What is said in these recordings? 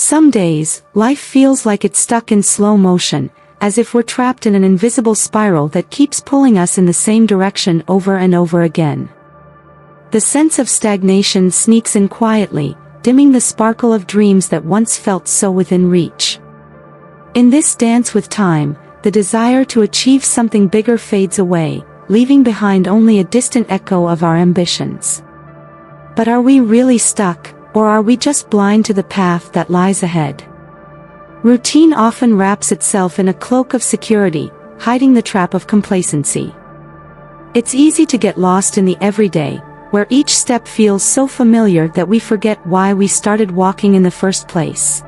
Some days, life feels like it's stuck in slow motion, as if we're trapped in an invisible spiral that keeps pulling us in the same direction over and over again. The sense of stagnation sneaks in quietly, dimming the sparkle of dreams that once felt so within reach. In this dance with time, the desire to achieve something bigger fades away, leaving behind only a distant echo of our ambitions. But are we really stuck, or are we just blind to the path that lies ahead? Routine often wraps itself in a cloak of security, hiding the trap of complacency. It's easy to get lost in the everyday, where each step feels so familiar that we forget why we started walking in the first place.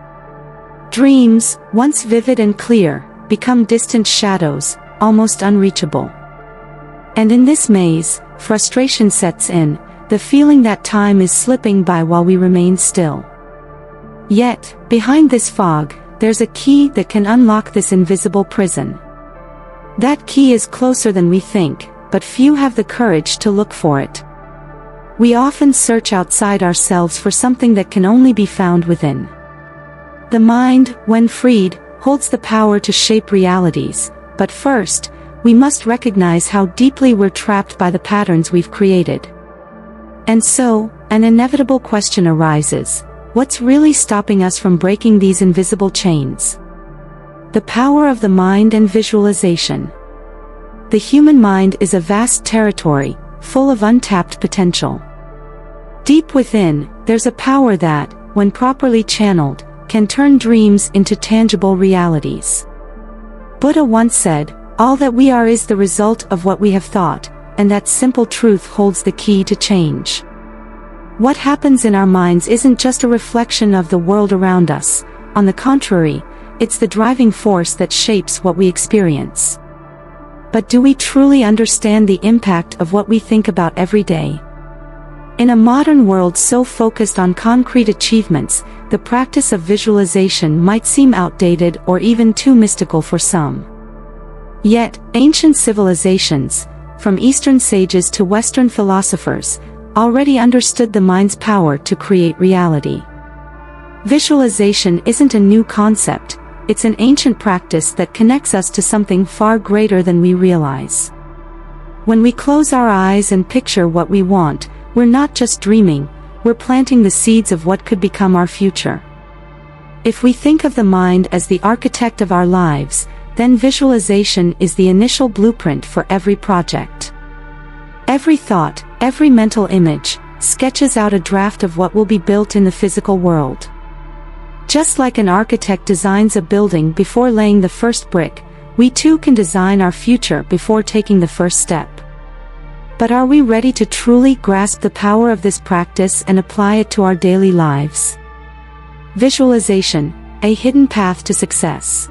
Dreams, once vivid and clear, become distant shadows, almost unreachable. And in this maze, frustration sets in, the feeling that time is slipping by while we remain still. Yet, behind this fog, there's a key that can unlock this invisible prison. That key is closer than we think, but few have the courage to look for it. We often search outside ourselves for something that can only be found within. The mind, when freed, holds the power to shape realities, but first, we must recognize how deeply we're trapped by the patterns we've created. And so, an inevitable question arises: what's really stopping us from breaking these invisible chains? The power of the mind and visualization. The human mind is a vast territory, full of untapped potential. Deep within, there's a power that, when properly channeled, can turn dreams into tangible realities. Buddha once said, "All that we are is the result of what we have thought," and that simple truth holds the key to change. What happens in our minds isn't just a reflection of the world around us. On the contrary, it's the driving force that shapes what we experience. But do we truly understand the impact of what we think about every day? In a modern world so focused on concrete achievements, the practice of visualization might seem outdated or even too mystical for some. Yet, ancient civilizations, from Eastern sages to Western philosophers, already understood the mind's power to create reality. Visualization isn't a new concept, it's an ancient practice that connects us to something far greater than we realize. When we close our eyes and picture what we want, we're not just dreaming, we're planting the seeds of what could become our future. If we think of the mind as the architect of our lives, then visualization is the initial blueprint for every project. Every thought, every mental image, sketches out a draft of what will be built in the physical world. Just like an architect designs a building before laying the first brick, we too can design our future before taking the first step. But are we ready to truly grasp the power of this practice and apply it to our daily lives? Visualization, a hidden path to success.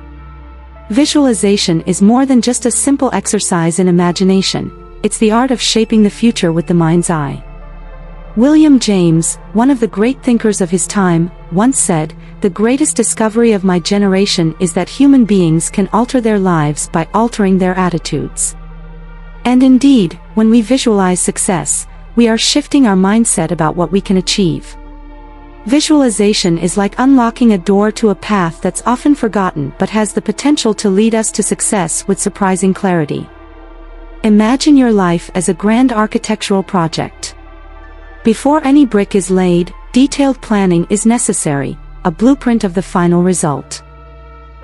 Visualization is more than just a simple exercise in imagination, it's the art of shaping the future with the mind's eye. William James, one of the great thinkers of his time, once said, "The greatest discovery of my generation is that human beings can alter their lives by altering their attitudes." And indeed, when we visualize success, we are shifting our mindset about what we can achieve. Visualization is like unlocking a door to a path that's often forgotten but has the potential to lead us to success with surprising clarity. Imagine your life as a grand architectural project. Before any brick is laid, detailed planning is necessary, a blueprint of the final result.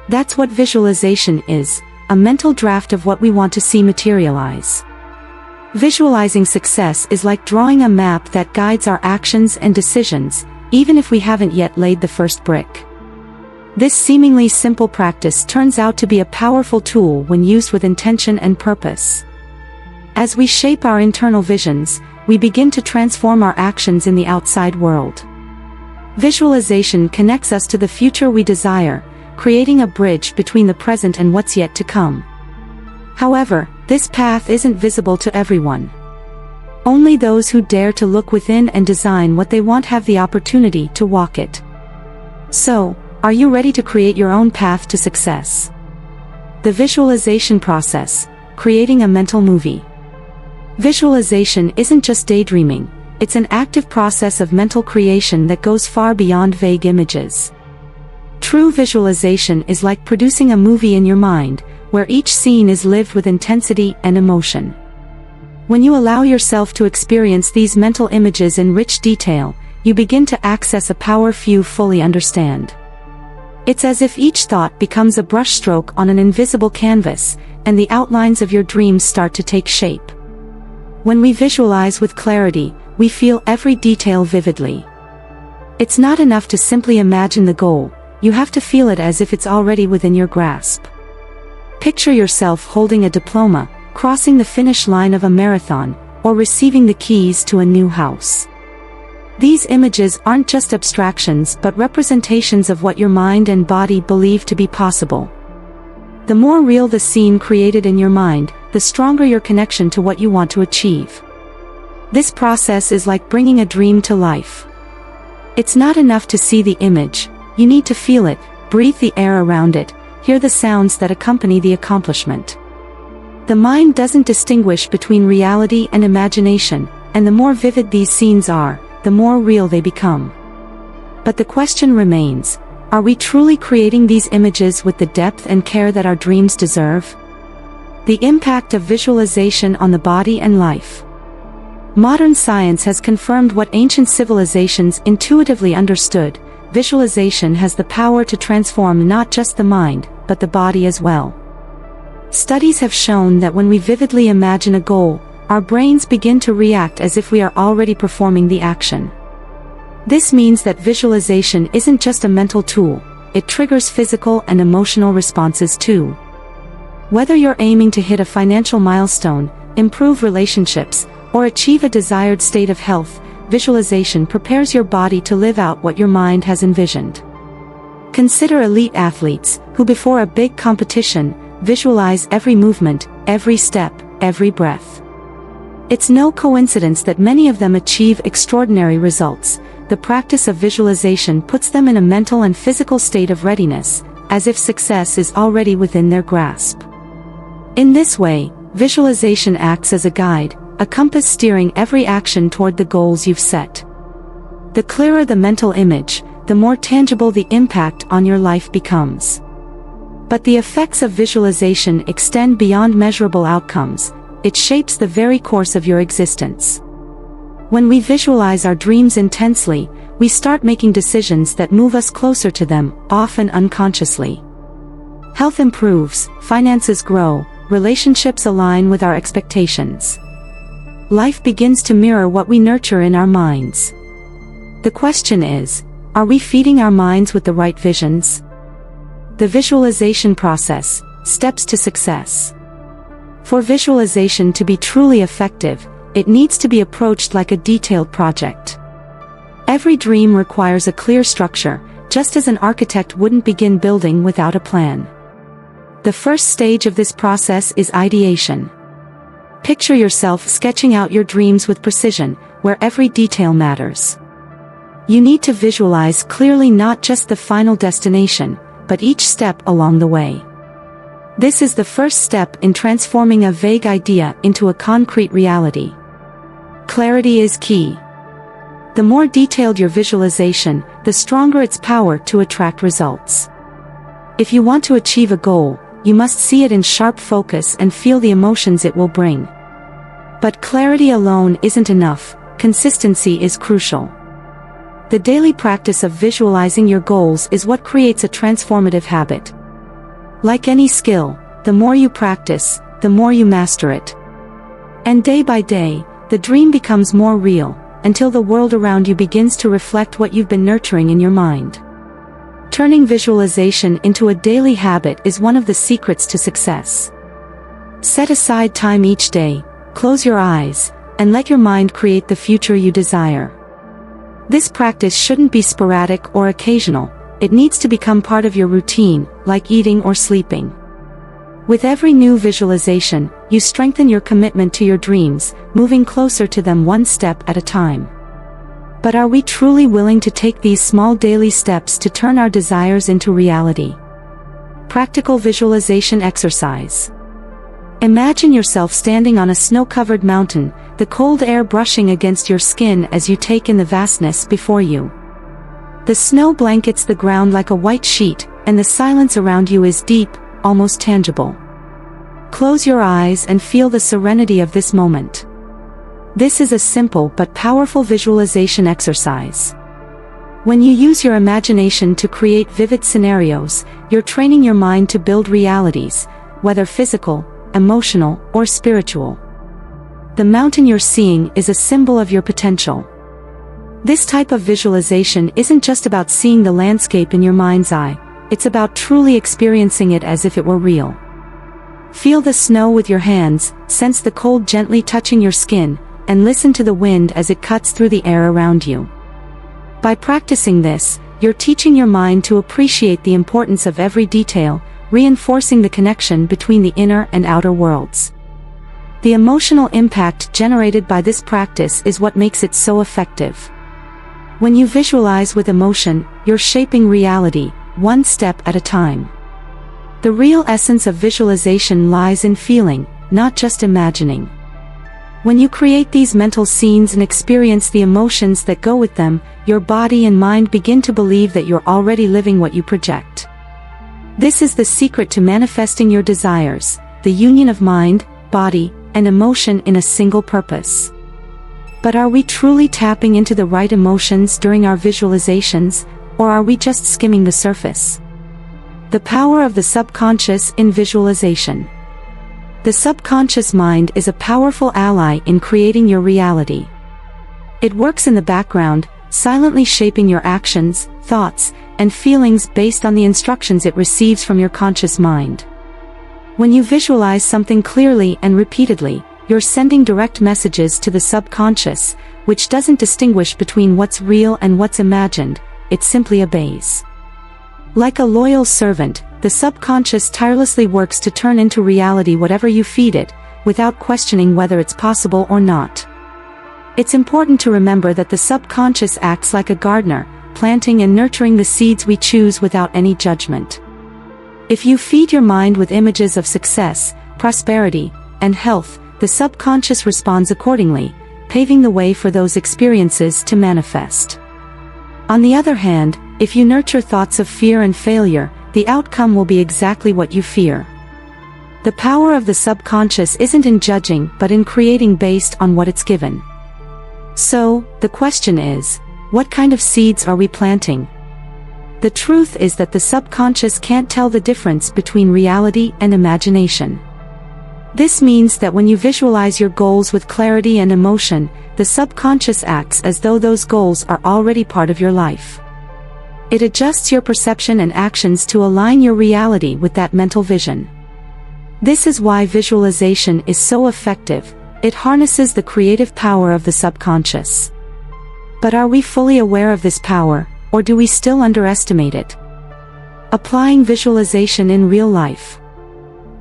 That's what visualization is, a mental draft of what we want to see materialize. Visualizing success is like drawing a map that guides our actions and decisions, even if we haven't yet laid the first brick. This seemingly simple practice turns out to be a powerful tool when used with intention and purpose. As we shape our internal visions, we begin to transform our actions in the outside world. Visualization connects us to the future we desire, creating a bridge between the present and what's yet to come. However, this path isn't visible to everyone. Only those who dare to look within and design what they want have the opportunity to walk it. So, are you ready to create your own path to success? The visualization process, creating a mental movie. Visualization isn't just daydreaming, it's an active process of mental creation that goes far beyond vague images. True visualization is like producing a movie in your mind, where each scene is lived with intensity and emotion. When you allow yourself to experience these mental images in rich detail, you begin to access a power few fully understand. It's as if each thought becomes a brushstroke on an invisible canvas, and the outlines of your dreams start to take shape. When we visualize with clarity, we feel every detail vividly. It's not enough to simply imagine the goal, you have to feel it as if it's already within your grasp. Picture yourself holding a diploma, crossing the finish line of a marathon, or receiving the keys to a new house. These images aren't just abstractions but representations of what your mind and body believe to be possible. The more real the scene created in your mind, the stronger your connection to what you want to achieve. This process is like bringing a dream to life. It's not enough to see the image, you need to feel it, breathe the air around it, hear the sounds that accompany the accomplishment. The mind doesn't distinguish between reality and imagination, and the more vivid these scenes are, the more real they become. But the question remains, are we truly creating these images with the depth and care that our dreams deserve? The impact of visualization on the body and life. Modern science has confirmed what ancient civilizations intuitively understood: visualization has the power to transform not just the mind, but the body as well. Studies have shown that when we vividly imagine a goal, our brains begin to react as if we are already performing the action. This means that visualization isn't just a mental tool, it triggers physical and emotional responses too. Whether you're aiming to hit a financial milestone, improve relationships, or achieve a desired state of health, visualization prepares your body to live out what your mind has envisioned. Consider elite athletes, who before a big competition, visualize every movement, every step, every breath. It's no coincidence that many of them achieve extraordinary results. The practice of visualization puts them in a mental and physical state of readiness, as if success is already within their grasp. In this way, visualization acts as a guide, a compass steering every action toward the goals you've set. The clearer the mental image, the more tangible the impact on your life becomes. But the effects of visualization extend beyond measurable outcomes. It shapes the very course of your existence. When we visualize our dreams intensely, we start making decisions that move us closer to them, often unconsciously. Health improves, finances grow, relationships align with our expectations. Life begins to mirror what we nurture in our minds. The question is, are we feeding our minds with the right visions? The visualization process, steps to success. For visualization to be truly effective, it needs to be approached like a detailed project. Every dream requires a clear structure, just as an architect wouldn't begin building without a plan. The first stage of this process is ideation. Picture yourself sketching out your dreams with precision, where every detail matters. You need to visualize clearly not just the final destination, but each step along the way. This is the first step in transforming a vague idea into a concrete reality. Clarity is key. The more detailed your visualization, the stronger its power to attract results. If you want to achieve a goal, you must see it in sharp focus and feel the emotions it will bring. But clarity alone isn't enough, consistency is crucial. The daily practice of visualizing your goals is what creates a transformative habit. Like any skill, the more you practice, the more you master it. And day by day, the dream becomes more real, until the world around you begins to reflect what you've been nurturing in your mind. Turning visualization into a daily habit is one of the secrets to success. Set aside time each day, close your eyes, and let your mind create the future you desire. This practice shouldn't be sporadic or occasional. It needs to become part of your routine, like eating or sleeping. With every new visualization, you strengthen your commitment to your dreams, moving closer to them one step at a time. But are we truly willing to take these small daily steps to turn our desires into reality? Practical visualization exercise. Imagine yourself standing on a snow-covered mountain, the cold air brushing against your skin as you take in the vastness before you. The snow blankets the ground like a white sheet, and the silence around you is deep, almost tangible. Close your eyes and feel the serenity of this moment. This is a simple but powerful visualization exercise. When you use your imagination to create vivid scenarios, you're training your mind to build realities, whether physical, emotional, or spiritual. The mountain you're seeing is a symbol of your potential. This type of visualization isn't just about seeing the landscape in your mind's eye, it's about truly experiencing it as if it were real. Feel the snow with your hands, sense the cold gently touching your skin, and listen to the wind as it cuts through the air around you. By practicing this, you're teaching your mind to appreciate the importance of every detail, reinforcing the connection between the inner and outer worlds. The emotional impact generated by this practice is what makes it so effective. When you visualize with emotion, you're shaping reality, one step at a time. The real essence of visualization lies in feeling, not just imagining. When you create these mental scenes and experience the emotions that go with them, your body and mind begin to believe that you're already living what you project. This is the secret to manifesting your desires, the union of mind, body, and emotion in a single purpose. But are we truly tapping into the right emotions during our visualizations, or are we just skimming the surface? The power of the subconscious in visualization. The subconscious mind is a powerful ally in creating your reality. It works in the background, silently shaping your actions, thoughts, and feelings based on the instructions it receives from your conscious mind. When you visualize something clearly and repeatedly, you're sending direct messages to the subconscious, which doesn't distinguish between what's real and what's imagined, it simply obeys. Like a loyal servant, the subconscious tirelessly works to turn into reality whatever you feed it, without questioning whether it's possible or not. It's important to remember that the subconscious acts like a gardener, planting and nurturing the seeds we choose without any judgment. If you feed your mind with images of success, prosperity, and health, the subconscious responds accordingly, paving the way for those experiences to manifest. On the other hand, if you nurture thoughts of fear and failure, the outcome will be exactly what you fear. The power of the subconscious isn't in judging but in creating based on what it's given. So, the question is, what kind of seeds are we planting? The truth is that the subconscious can't tell the difference between reality and imagination. This means that when you visualize your goals with clarity and emotion, the subconscious acts as though those goals are already part of your life. It adjusts your perception and actions to align your reality with that mental vision. This is why visualization is so effective. It harnesses the creative power of the subconscious. But are we fully aware of this power, or do we still underestimate it? Applying visualization in real life.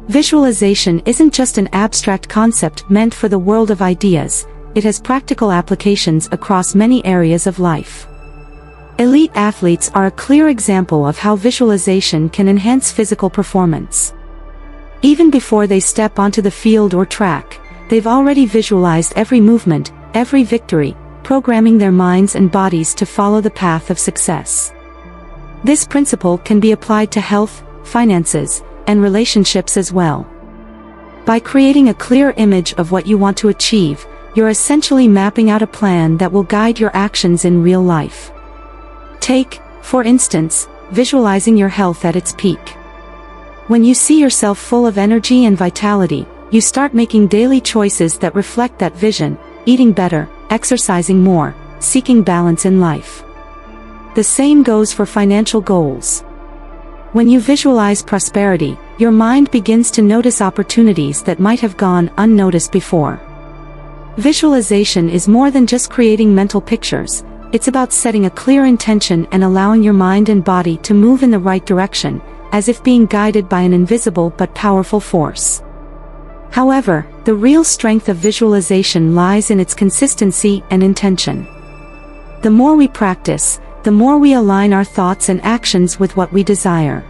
Visualization isn't just an abstract concept meant for the world of ideas, it has practical applications across many areas of life. Elite athletes are a clear example of how visualization can enhance physical performance. Even before they step onto the field or track, they've already visualized every movement, every victory, programming their minds and bodies to follow the path of success. This principle can be applied to health, finances, and relationships as well. By creating a clear image of what you want to achieve, you're essentially mapping out a plan that will guide your actions in real life. Take, for instance, visualizing your health at its peak. When you see yourself full of energy and vitality, you start making daily choices that reflect that vision, eating better, exercising more, seeking balance in life. The same goes for financial goals. When you visualize prosperity, your mind begins to notice opportunities that might have gone unnoticed before. Visualization is more than just creating mental pictures, it's about setting a clear intention and allowing your mind and body to move in the right direction, as if being guided by an invisible but powerful force. However, the real strength of visualization lies in its consistency and intention. The more we practice, the more we align our thoughts and actions with what we desire.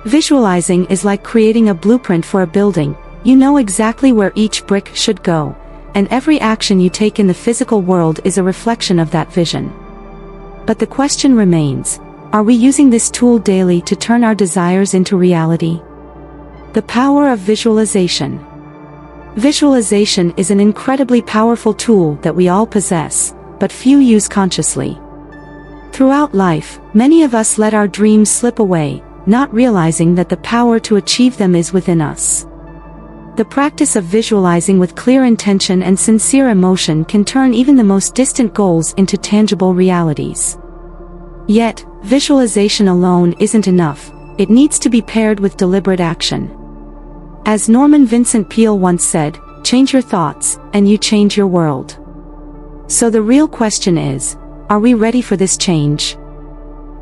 Visualizing is like creating a blueprint for a building. You know exactly where each brick should go, and every action you take in the physical world is a reflection of that vision. But the question remains, are we using this tool daily to turn our desires into reality? The power of visualization. Visualization is an incredibly powerful tool that we all possess, but few use consciously. Throughout life, many of us let our dreams slip away, not realizing that the power to achieve them is within us. The practice of visualizing with clear intention and sincere emotion can turn even the most distant goals into tangible realities. Yet, visualization alone isn't enough, it needs to be paired with deliberate action. As Norman Vincent Peale once said, change your thoughts, and you change your world. So the real question is, are we ready for this change?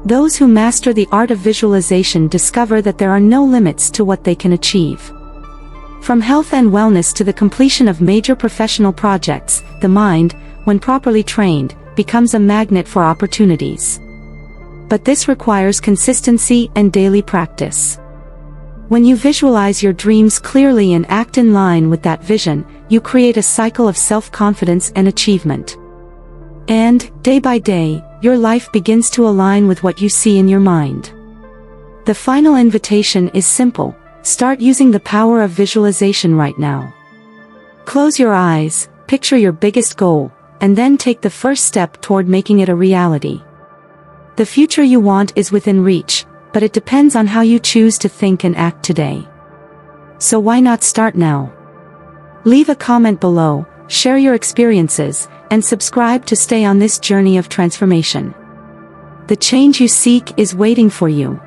Those who master the art of visualization discover that there are no limits to what they can achieve. From health and wellness to the completion of major professional projects, the mind, when properly trained, becomes a magnet for opportunities. But this requires consistency and daily practice. When you visualize your dreams clearly and act in line with that vision, you create a cycle of self-confidence and achievement. And, day by day, your life begins to align with what you see in your mind. The final invitation is simple: start using the power of visualization right now. Close your eyes, picture your biggest goal, and then take the first step toward making it a reality. The future you want is within reach, but it depends on how you choose to think and act today. So why not start now? Leave a comment below, share your experiences, and subscribe to stay on this journey of transformation. The change you seek is waiting for you.